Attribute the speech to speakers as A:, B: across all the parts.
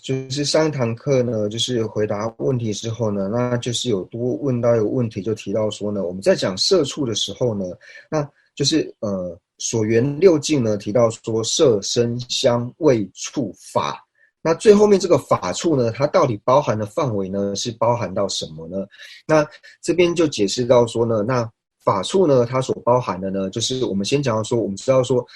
A: 就是上一堂课呢，就是回答问题之后呢，那就是有多问到一个问题，就提到说呢，我们在讲色处的时候呢，那就是所缘六境呢，提到说色声香味触法，那最后面这个法处呢，它到底包含的范围呢，是包含到什么呢？那这边就解释到说呢，那法处呢，它所包含的呢，就是我们先讲到说，我们知道说。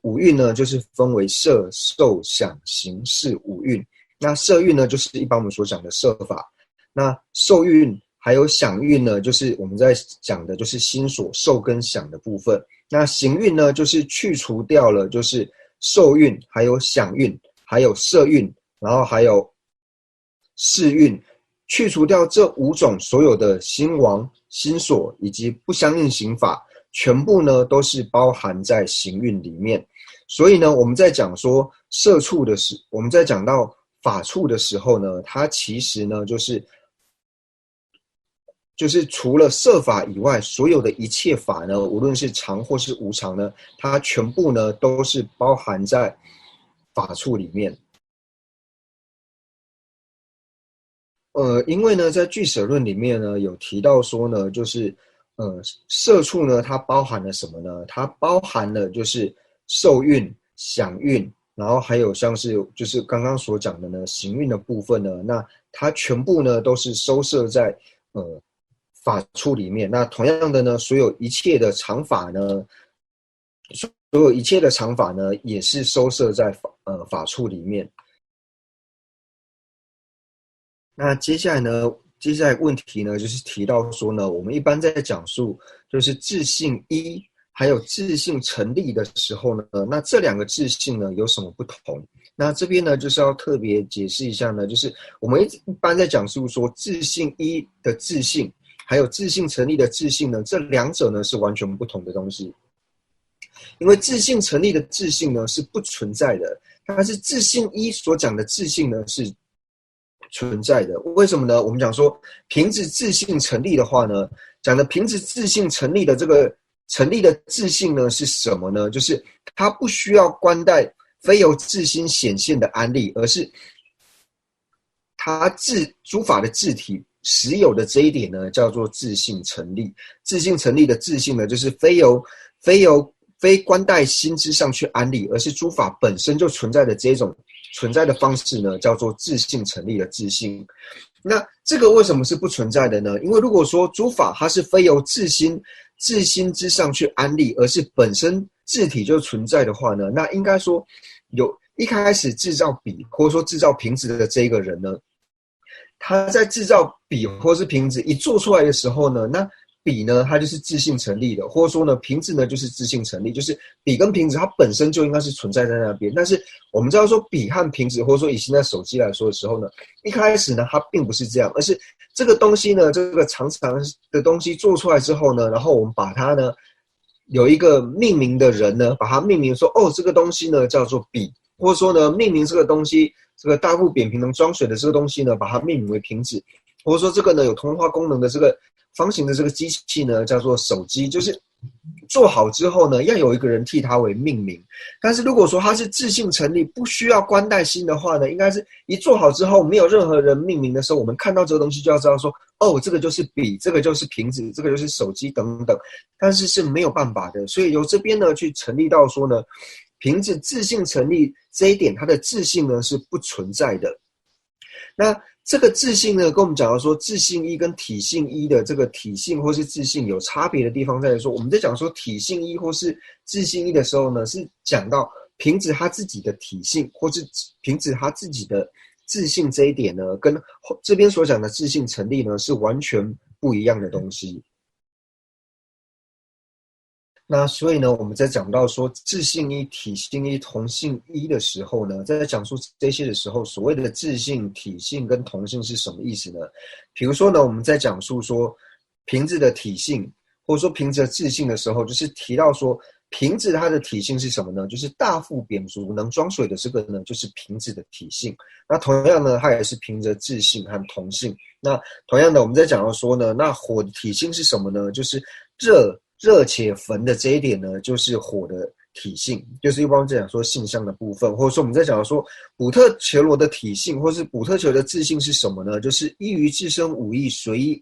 A: 五蕴呢，就是分为色、受、想、行、识五蕴。那色蕴呢，就是一般我们所讲的色法。那受蕴还有想蕴呢，就是我们在讲的就是心所受跟想的部分。那行蕴呢，就是去除掉了就是受蕴，还有想蕴，还有色蕴，然后还有识蕴，去除掉这五种所有的心王、心所以及不相应刑法。全部呢都是包含在行蕴里面，所以呢，我们在讲说色处的时，我们在讲到法处的时候呢，它其实呢就是除了色法以外，所有的一切法呢，无论是常或是无常呢，它全部呢都是包含在法处里面。因为呢，在俱舍论里面呢，有提到说呢，就是色处呢，它包含了什么呢？它包含了就是受蕴、想蕴，然后还有像是就是刚刚所讲的呢，行蕴的部分呢，那它全部呢都是收摄在法处里面。那同样的呢，所有一切的常法呢，所有一切的常法呢，也是收摄在法处里面。那接下来问题呢，就是提到说呢，我们一般在讲述就是自性一还有自性成立的时候呢，那这两个自性呢有什么不同？那这边呢就是要特别解释一下呢，就是我们一般在讲述说自性一的自性，还有自性成立的自性呢，这两者呢是完全不同的东西。因为自性成立的自性呢是不存在的，但是自性一所讲的自性呢是存在的。为什么呢？我们讲说凭着自性成立的话呢，讲的凭着自性成立的这个成立的自性呢是什么呢？就是它不需要观待非由自心显现的安立，而是它诸法的自体实有的这一点呢，叫做自性成立。自性成立的自性呢，就是非观待心之上去安立，而是诸法本身就存在的这种存在的方式呢，叫做自性成立的自性。那这个为什么是不存在的呢？因为如果说诸法它是非由自心之上去安立，而是本身自体就存在的话呢，那应该说有一开始制造笔或者说制造瓶子的这一个人呢，他在制造笔或是瓶子一做出来的时候呢，那笔呢它就是自性成立的，或者说呢瓶子呢就是自性成立，就是笔跟瓶子它本身就应该是存在在那边。但是我们知道说笔和瓶子，或者说以现在手机来说的时候呢，一开始呢它并不是这样，而是这个东西呢，这个长长的东西做出来之后呢，然后我们把它呢有一个命名的人呢，把它命名说这个东西呢叫做笔，或者说呢命名这个东西，这个大腹扁平能装水的这个东西呢，把它命名为瓶子，或者说这个呢有通话功能的这个方形的这个机器呢叫做手机，就是做好之后呢，要有一个人替它为命名。但是如果说它是自性成立，不需要观待心的话呢，应该是一做好之后，没有任何人命名的时候，我们看到这个东西就要知道说，这个就是笔，这个就是瓶子，这个就是手机等等。但是是没有办法的，所以由这边呢去成立到说呢，凭着自性成立这一点，它的自性呢是不存在的。那这个自性呢，跟我们讲到说自性一跟体性一的这个体性或是自性有差别的地方在于说，我们在讲说体性一或是自性一的时候呢，是讲到凭着他自己的体性或是凭着他自己的自性这一点呢，跟这边所讲的自性成立呢是完全不一样的东西。那所以呢，我们在讲到说自性一、体性一、同性一的时候呢，在讲述这些的时候，所谓的自性、体性跟同性是什么意思呢？比如说呢，我们在讲述说瓶子的体性，或者说瓶子的自性的时候，就是提到说瓶子它的体性是什么呢？就是大腹扁足能装水的这个呢，就是瓶子的体性。那同样呢，它也是凭着自性和同性。那同样的，我们在讲到说呢，那火的体性是什么呢？就是热且焚的这一点呢，就是火的体性，就是一般在讲说性向的部分，或者说我们在讲说补特伽罗的体性，或是补特伽罗的自性是什么呢？就是依于自身五意随意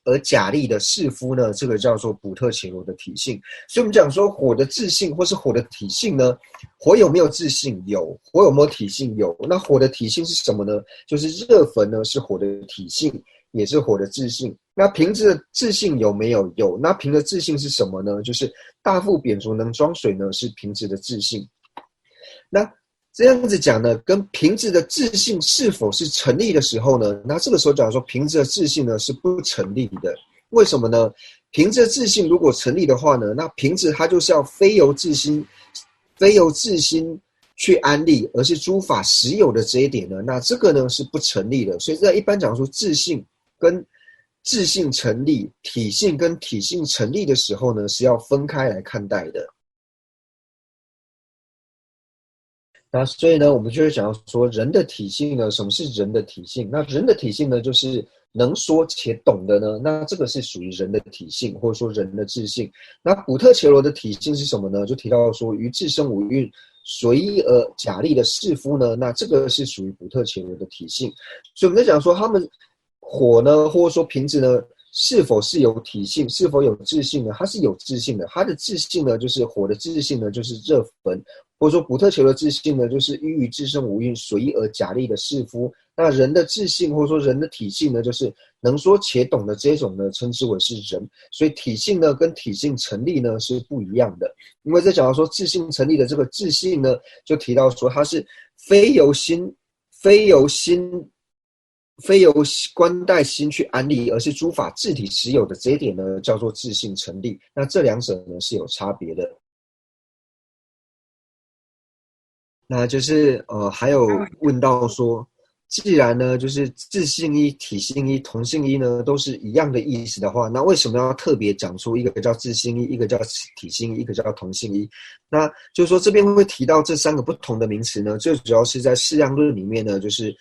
A: 而假立的士夫呢，这个叫做补特伽罗的体性。所以我们讲说火的自性或是火的体性呢，火有没有自性？有。火有没有体性？有。那火的体性是什么呢？就是热焚呢是火的体性，也是火的自性。那瓶子的自性有没有？有。那瓶的自性是什么呢？就是大腹扁足能装水呢，是瓶子的自性。那这样子讲呢，跟瓶子的自性是否是成立的时候呢，那这个时候讲说瓶子的自性呢是不成立的。为什么呢？瓶子的自性如果成立的话呢，那瓶子它就是要非由自心去安立，而是诸法实有的这一点呢，那这个呢是不成立的。所以在一般讲说自性跟自性成立，体性跟体性成立的时候呢，是要分开来看待的。那所以呢，我们就会讲说人的体性呢，什么是人的体性？那人的体性呢，就是能说且懂的呢，那这个是属于人的体性，或者说人的智性。那补特伽罗的体性是什么呢？就提到说于自身五蕴随意而假立的士夫呢，那这个是属于补特伽罗的体性。所以我们在讲说他们火呢，或者说瓶子呢，是否是有体性，是否有智性呢？它是有智性的，它的智性呢，就是火的智性呢，就是热焚。或者说补特伽罗的自性呢，就是依于自身五蕴随意而假立的士夫。那人的自性或者说人的体性呢，就是能说且懂的这种呢，称之为是人。所以体性呢跟体性成立呢是不一样的。因为在讲到说自性成立的这个自性呢，就提到说它是非由观待心去安立，而是诸法自体实有的这一点呢，叫做自性成立。那这两者呢是有差别的。那就是还有问到说，既然呢就是自性一、体性一、同性一呢都是一样的意思的话，那为什么要特别讲出一个叫自性一，一个叫体性一，一个叫同性一？那就是说这边会提到这三个不同的名词呢，最主要是在释量论里面呢，就是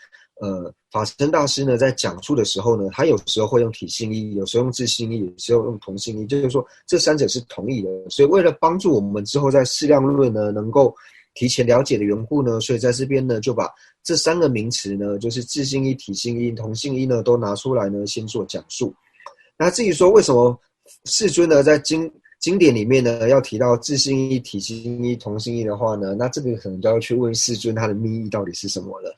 A: 法身大师呢在讲述的时候呢，他有时候会用体性一，有时候用自性一，有时候用同性一，就是说这三者是同义的。所以为了帮助我们之后在释量论呢能够提前了解的缘故呢，所以在这边呢就把这三个名词呢，就是自性一、体性一、同性一呢都拿出来呢先做讲述。那至于说为什么世尊呢在经典里面呢要提到自性一、体性一、同性一的话呢，那这个可能就要去问世尊他的密意到底是什么了。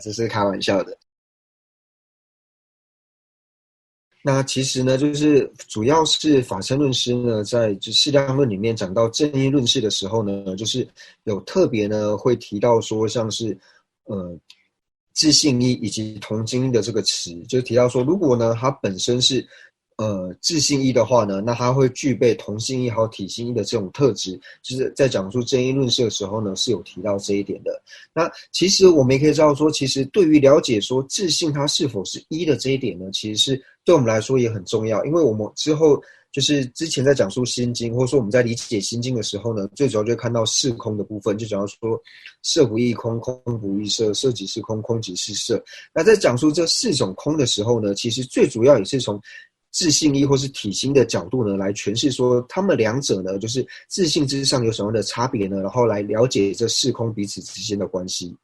A: 这是开玩笑的。那其实呢，就是主要是法身论师呢，在释量论里面讲到正义论事的时候呢，就是有特别呢会提到说，像是自性一以及同性一的这个词，就是提到说，如果呢它本身是自性一的话呢，那它会具备同性一还有体性一的这种特质，就是在讲述正义论事的时候呢是有提到这一点的。那其实我们也可以知道说，其实对于了解说自性它是否是一的这一点呢，其实是对我们来说也很重要。因为我们之后就是之前在讲述心经，或者说我们在理解心经的时候呢，最主要就会看到事空的部分，就讲到说色不异空，空不异色，色即是空，空即是色。那在讲述这四种空的时候呢，其实最主要也是从自性一或是体性的角度呢，来诠释说他们两者呢，就是自性之上有什么样的差别呢？然后来了解这四空彼此之间的关系。